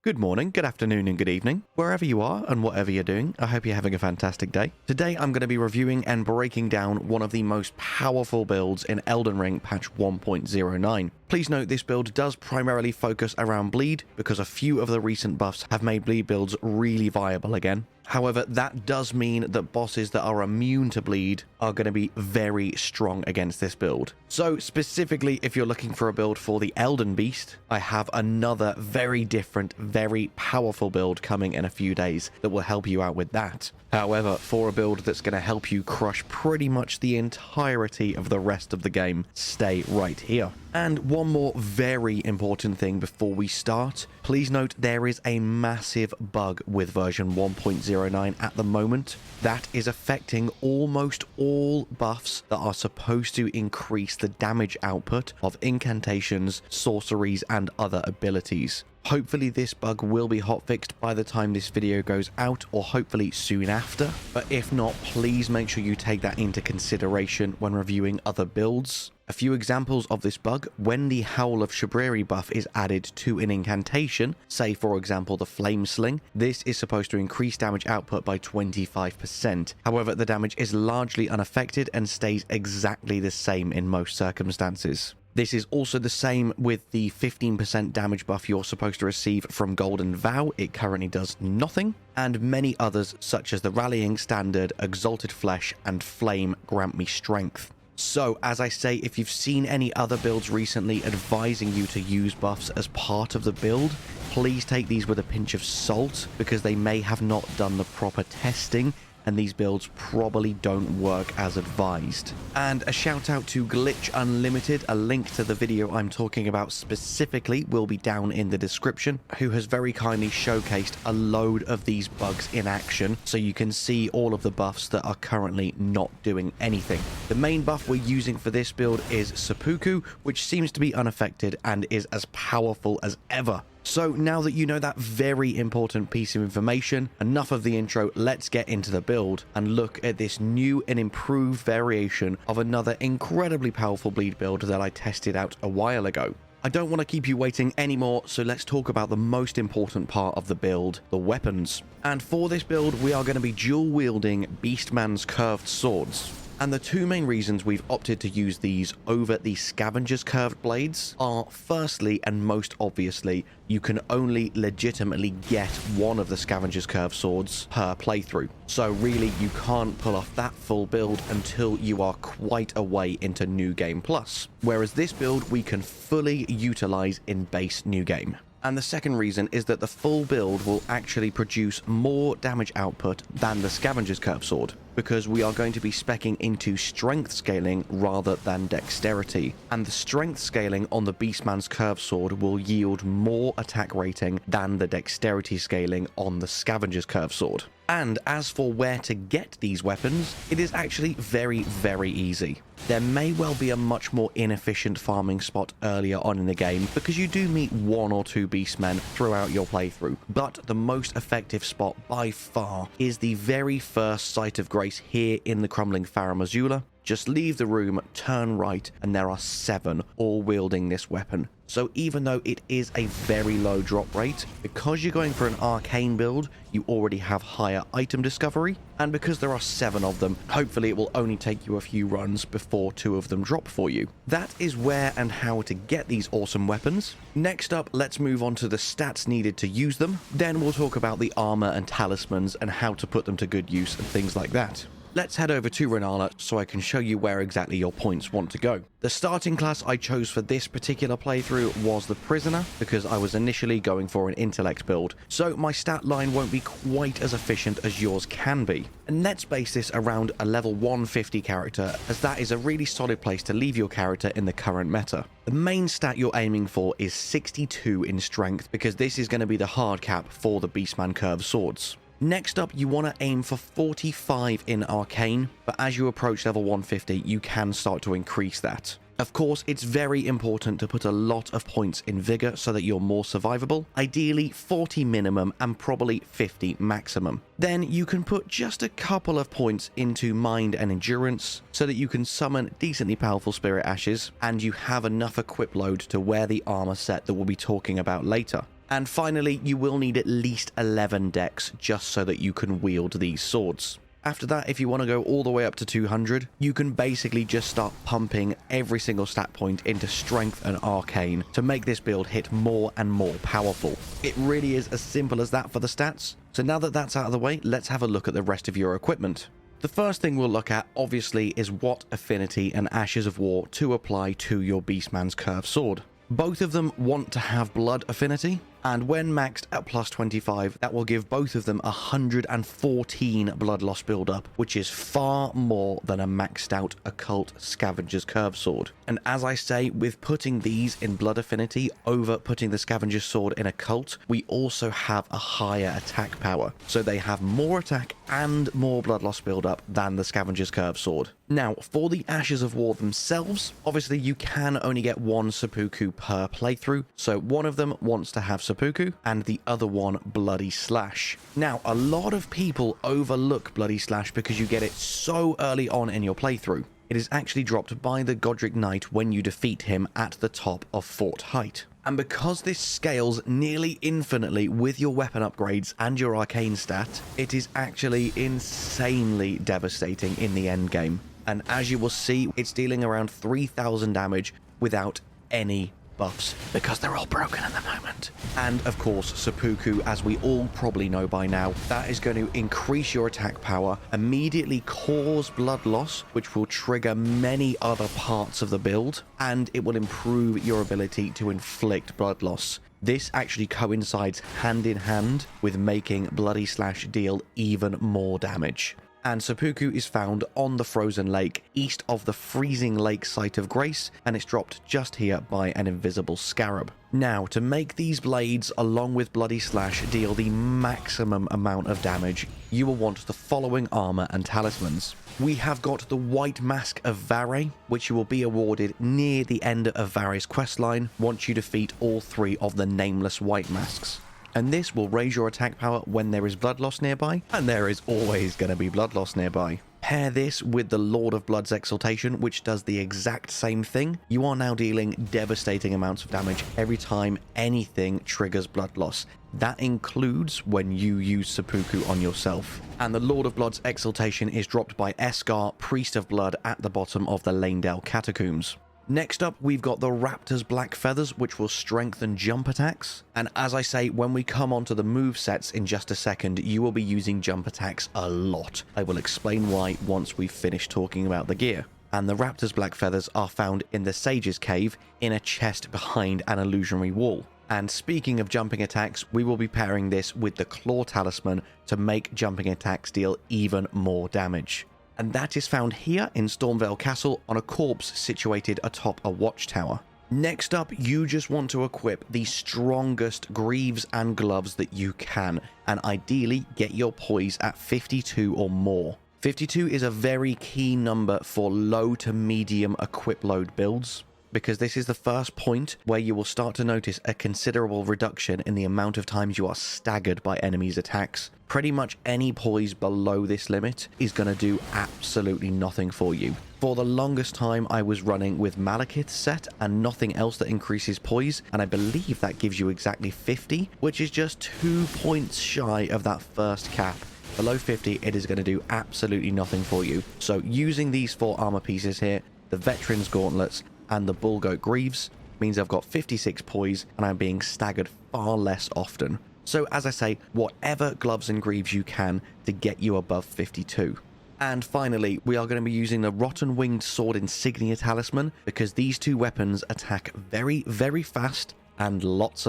Good morning, good afternoon, and good evening, wherever you are and whatever you're doing. I hope you're having a fantastic day. Today, I'm going to be reviewing and breaking down one of the most powerful builds in Elden Ring patch 1.09. Please note this build does primarily focus around bleed because a few of the recent buffs have made bleed builds really viable again. However, that does mean that bosses that are immune to bleed are going to be very strong against this build. So specifically, if you're looking for a build for the Elden Beast, I have another very different, very powerful build coming in a few days that will help you out with that. However, for a build that's going to help you crush pretty much the entirety of the rest of the game, stay right here. And one more very important thing before we start, please note there is a massive bug with version 1.09 at the moment that is affecting almost all buffs that are supposed to increase the damage output of incantations, sorceries, and other abilities. Hopefully this bug will be hotfixed by the time this video goes out, or hopefully soon after, but if not, please make sure you take that into consideration when reviewing other builds. A few examples of this bug: when the Howl of Shabriri buff is added to an incantation, say for example the Flame Sling, this is supposed to increase damage output by 25%. However, the damage is largely unaffected and stays exactly the same in most circumstances. This is also the same with the 15% damage buff you're supposed to receive from Golden Vow. It currently does nothing. And many others such as the Rallying Standard, Exalted Flesh, and Flame grant me strength. So, as I say, if you've seen any other builds recently advising you to use buffs as part of the build, please take these with a pinch of salt because they may have not done the proper testing, and these builds probably don't work as advised. And a shout out to Glitch Unlimited, a link to the video I'm talking about specifically will be down in the description, who has very kindly showcased a load of these bugs in action so you can see all of the buffs that are currently not doing anything. The main buff we're using for this build is Seppuku, which seems to be unaffected and is as powerful as ever. So now that you know that very important piece of information, enough of the intro, let's get into the build and look at this new and improved variation of another incredibly powerful bleed build that I tested out a while ago. I don't want to keep you waiting anymore, so let's talk about the most important part of the build, the weapons. And for this build, we are going to be dual wielding Beastman's curved swords. And the two main reasons we've opted to use these over the Scavenger's curved blades are, firstly and most obviously, you can only legitimately get one of the Scavenger's curved swords per playthrough. So really, you can't pull off that full build until you are quite a way into New Game Plus. Whereas this build we can fully utilize in base New Game. And the second reason is that the full build will actually produce more damage output than the Scavenger's Curve Sword, because we are going to be speccing into strength scaling rather than dexterity. And the strength scaling on the Beastman's Curve Sword will yield more attack rating than the dexterity scaling on the Scavenger's Curve Sword. And as for where to get these weapons, it is actually very, very easy. There may well be a much more inefficient farming spot earlier on in the game because you do meet one or two beastmen throughout your playthrough, but the most effective spot by far is the very first Site of Grace here in the Crumbling Farum Azula. Just leave the room, turn right, and there are 7 all wielding this weapon. So even though it is a very low drop rate, because you're going for an arcane build, you already have higher item discovery, and because there are 7 of them, hopefully it will only take you a few runs before 2 of them drop for you. That is where and how to get these awesome weapons. Next up, let's move on to the stats needed to use them. Then we'll talk about the armor and talismans and how to put them to good use and things like that. Let's head over to Renala so I can show you where exactly your points want to go. The starting class I chose for this particular playthrough was the Prisoner, because I was initially going for an intellect build, so my stat line won't be quite as efficient as yours can be. And let's base this around a level 150 character, as that is a really solid place to leave your character in the current meta. The main stat you're aiming for is 62 in strength, because this is going to be the hard cap for the Beastman Curved Swords. Next up, you want to aim for 45 in Arcane, but as you approach level 150, you can start to increase that. Of course, it's very important to put a lot of points in Vigor so that you're more survivable, ideally 40 minimum and probably 50 maximum. Then you can put just a couple of points into Mind and Endurance so that you can summon decently powerful Spirit Ashes, and you have enough equip load to wear the armor set that we'll be talking about later. And finally, you will need at least 11 dex just so that you can wield these swords. After that, if you want to go all the way up to 200, you can basically just start pumping every single stat point into Strength and Arcane to make this build hit more and more powerful. It really is as simple as that for the stats. So now that that's out of the way, let's have a look at the rest of your equipment. The first thing we'll look at, obviously, is what Affinity and Ashes of War to apply to your Beastman's Curved Sword. Both of them want to have Blood Affinity, and when maxed at plus 25, that will give both of them 114 blood loss buildup, which is far more than a maxed out Occult Scavenger's Curved Sword. And as I say, with putting these in Blood Affinity over putting the Scavenger's Sword in Occult, we also have a higher attack power. So they have more attack and more blood loss buildup than the Scavenger's Curved Sword. Now, for the Ashes of War themselves, obviously you can only get one seppuku per playthrough, so one of them wants to have seppuku and the other one Bloody Slash. Now, a lot of people overlook Bloody Slash because you get it so early on in your playthrough. It is actually dropped by the Godric Knight when you defeat him at the top of Fort Height. And because this scales nearly infinitely with your weapon upgrades and your arcane stat, it is actually insanely devastating in the end game. And as you will see, it's dealing around 3,000 damage without any buffs, because they're all broken at the moment. And of course, seppuku, as we all probably know by now, that is going to increase your attack power, immediately cause blood loss, which will trigger many other parts of the build, and it will improve your ability to inflict blood loss. This actually coincides hand in hand with making Bloody Slash deal even more damage. And seppuku is found on the Frozen Lake, east of the Freezing Lake Site of Grace, and it's dropped just here by an invisible scarab. Now, to make these blades, along with Bloody Slash, deal the maximum amount of damage, you will want the following armor and talismans. We have got the White Mask of Vare, which you will be awarded near the end of Vare's questline once you defeat all 3 of the nameless White Masks. And this will raise your attack power when there is blood loss nearby, and there is always going to be blood loss nearby. Pair this with the Lord of Blood's Exaltation, which does the exact same thing. You are now dealing devastating amounts of damage every time anything triggers blood loss. That includes when you use seppuku on yourself. And the Lord of Blood's Exaltation is dropped by Esgar, Priest of Blood, at the bottom of the Lanedale Catacombs. Next up, we've got the Raptor's Black Feathers, which will strengthen jump attacks. And as I say, when we come onto the movesets in just a second, you will be using jump attacks a lot. I will explain why once we've finished talking about the gear. And the Raptor's Black Feathers are found in the Sage's Cave in a chest behind an illusionary wall. And speaking of jumping attacks, we will be pairing this with the Claw Talisman to make jumping attacks deal even more damage. And that is found here in Stormvale Castle on a corpse situated atop a watchtower. Next up, you just want to equip the strongest greaves and gloves that you can, and ideally get your poise at 52 or more. 52 is a very key number for low to medium equip load builds, because this is the first point where you will start to notice a considerable reduction in the amount of times you are staggered by enemies' attacks. Pretty much any poise below this limit is going to do absolutely nothing for you. For the longest time, I was running with Malekith's set and nothing else that increases poise, and I believe that gives you exactly 50, which is just 2 points shy of that first cap. Below 50, it is going to do absolutely nothing for you. So using these 4 armor pieces here, the Veteran's Gauntlets, and the Bullgoat Greaves, means I've got 56 poise and I'm being staggered far less often. So as I say, whatever gloves and greaves you can to get you above 52. And finally, we are going to be using the Rotten Winged Sword Insignia Talisman, because these 2 weapons attack very, very fast and lots.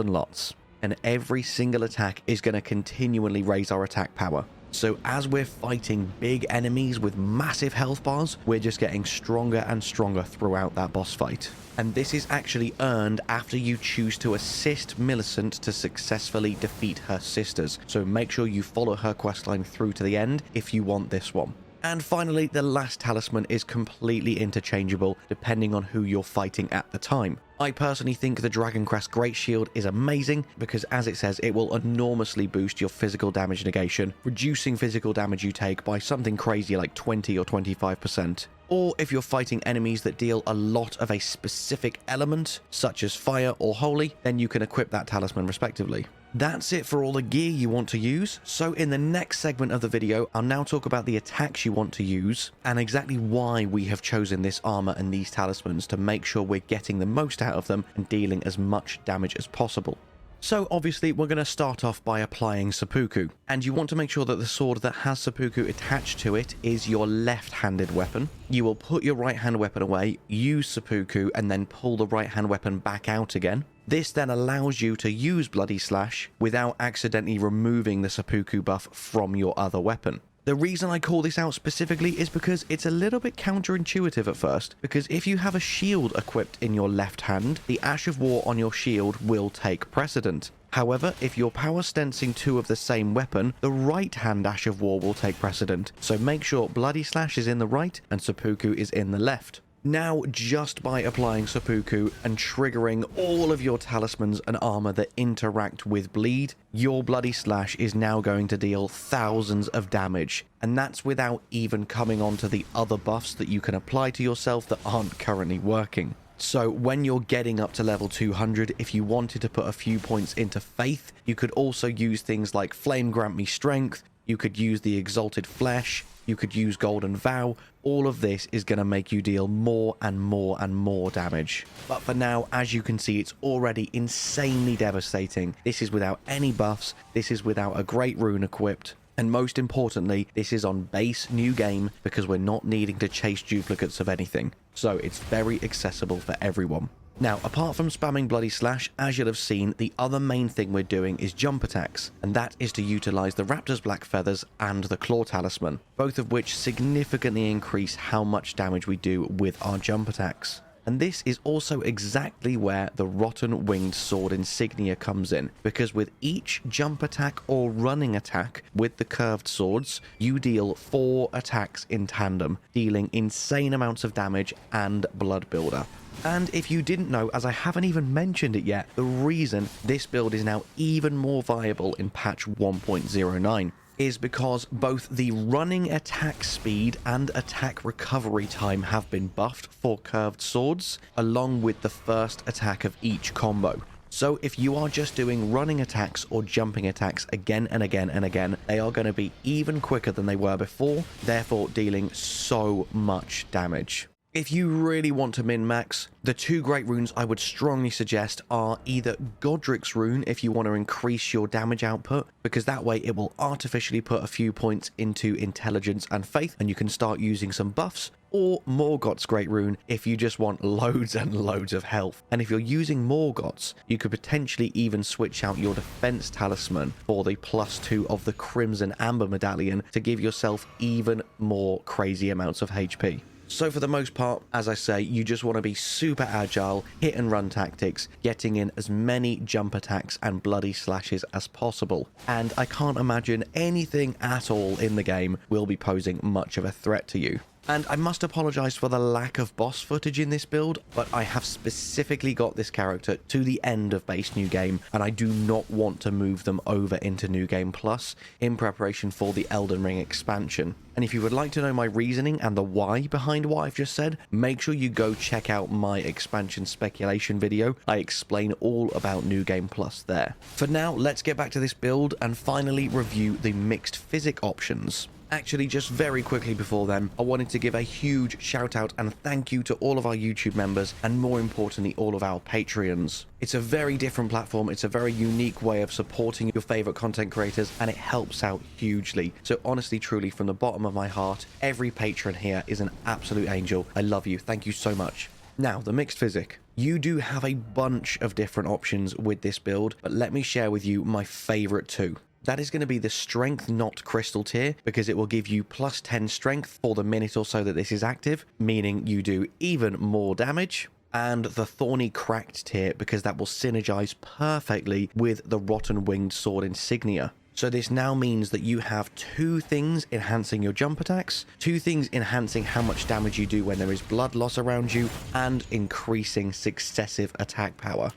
And every single attack is going to continually raise our attack power. So as we're fighting big enemies with massive health bars, we're just getting stronger and stronger throughout that boss fight. And this is actually earned after you choose to assist Millicent to successfully defeat her sisters. So make sure you follow her questline through to the end if you want this one. And finally, the last talisman is completely interchangeable depending on who you're fighting at the time. I personally think the Dragon Crest Great Shield is amazing because, as it says, it will enormously boost your physical damage negation, reducing physical damage you take by something crazy like 20 or 25%. Or if you're fighting enemies that deal a lot of a specific element, such as fire or holy, then you can equip that talisman respectively. That's it for all the gear you want to use, so in the next segment of the video, I'll now talk about the attacks you want to use, and exactly why we have chosen this armor and these talismans to make sure we're getting the most out of them and dealing as much damage as possible. So obviously we're going to start off by applying seppuku, and you want to make sure that the sword that has seppuku attached to it is your left-handed weapon. You will put your right-hand weapon away, use seppuku, and then pull the right-hand weapon back out again. This then allows you to use Bloody Slash without accidentally removing the seppuku buff from your other weapon. The reason I call this out specifically is because it's a little bit counterintuitive at first, because if you have a shield equipped in your left hand, the Ash of War on your shield will take precedent. However, if you're power stancing two of the same weapon, the right hand Ash of War will take precedent, so make sure Bloody Slash is in the right and seppuku is in the left. Now, just by applying seppuku and triggering all of your talismans and armor that interact with bleed, your Bloody Slash is now going to deal thousands of damage, and that's without even coming onto the other buffs that you can apply to yourself that aren't currently working. So when you're getting up to level 200, if you wanted to put a few points into Faith, you could also use things like Flame Grant Me Strength, you could use the Exalted Flesh, you could use Golden Vow. All of this is going to make you deal more and more and more damage. But for now, as you can see, it's already insanely devastating. This is without any buffs, this is without a great rune equipped, and most importantly, this is on base new game because we're not needing to chase duplicates of anything. So it's very accessible for everyone. Now, apart from spamming Bloody Slash, as you'll have seen, the other main thing we're doing is jump attacks, and that is to utilize the Raptor's Black Feathers and the Claw Talisman, both of which significantly increase how much damage we do with our jump attacks. And this is also exactly where the Rotten Winged Sword insignia comes in, because with each jump attack or running attack with the curved swords, you deal 4 attacks in tandem, dealing insane amounts of damage and blood builder. And if you didn't know, as I haven't even mentioned it yet, the reason this build is now even more viable in patch 1.09 is because both the running attack speed and attack recovery time have been buffed for curved swords, along with the first attack of each combo. So if you are just doing running attacks or jumping attacks again and again and again, they are going to be even quicker than they were before, therefore dealing so much damage. If you really want to min-max, the 2 great runes I would strongly suggest are either Godric's Rune if you want to increase your damage output, because that way it will artificially put a few points into Intelligence and Faith and you can start using some buffs, or Morgott's Great Rune if you just want loads and loads of health. And if you're using Morgott's, you could potentially even switch out your Defense Talisman for the +2 of the Crimson Amber Medallion to give yourself even more crazy amounts of HP. So for the most part, as I say, you just want to be super agile, hit and run tactics, getting in as many jump attacks and bloody slashes as possible. And I can't imagine anything at all in the game will be posing much of a threat to you. And I must apologize for the lack of boss footage in this build, but I have specifically got this character to the end of base New Game, and I do not want to move them over into New Game Plus in preparation for the Elden Ring expansion. And if you would like to know my reasoning and the why behind what I've just said, make sure you go check out my expansion speculation video. I explain all about New Game Plus there. For now, let's get back to this build and finally review the mixed Physick options. Actually, just very quickly before then, I wanted to give a huge shout out and thank you to all of our YouTube members and more importantly, all of our Patreons. It's a very different platform, it's a very unique way of supporting your favorite content creators and it helps out hugely. So honestly, truly, from the bottom of my heart, every patron here is an absolute angel. I love you. Thank you so much. Now, the mixed Physick. You do have a bunch of different options with this build, but let me share with you my favorite 2. That is going to be the Strength Not Crystal tier, because it will give you +10 strength for the minute or so that this is active, meaning you do even more damage. And the Thorny Cracked tier, because that will synergize perfectly with the Rotten Winged Sword insignia. So this now means that you have 2 things enhancing your jump attacks, 2 things enhancing how much damage you do when there is blood loss around you, and increasing successive attack power.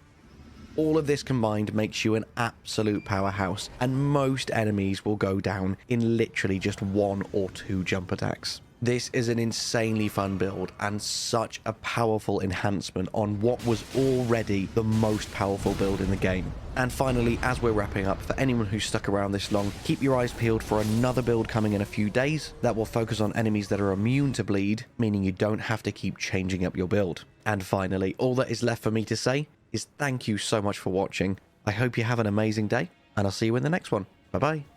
All of this combined makes you an absolute powerhouse, and most enemies will go down in literally just 1 or 2 jump attacks. This is an insanely fun build and such a powerful enhancement on what was already the most powerful build in the game. And finally, as we're wrapping up, for anyone who's stuck around this long, keep your eyes peeled for another build coming in a few days that will focus on enemies that are immune to bleed, meaning you don't have to keep changing up your build. And finally, all that is left for me to say is thank you so much for watching. I hope you have an amazing day, and I'll see you in the next one. Bye bye.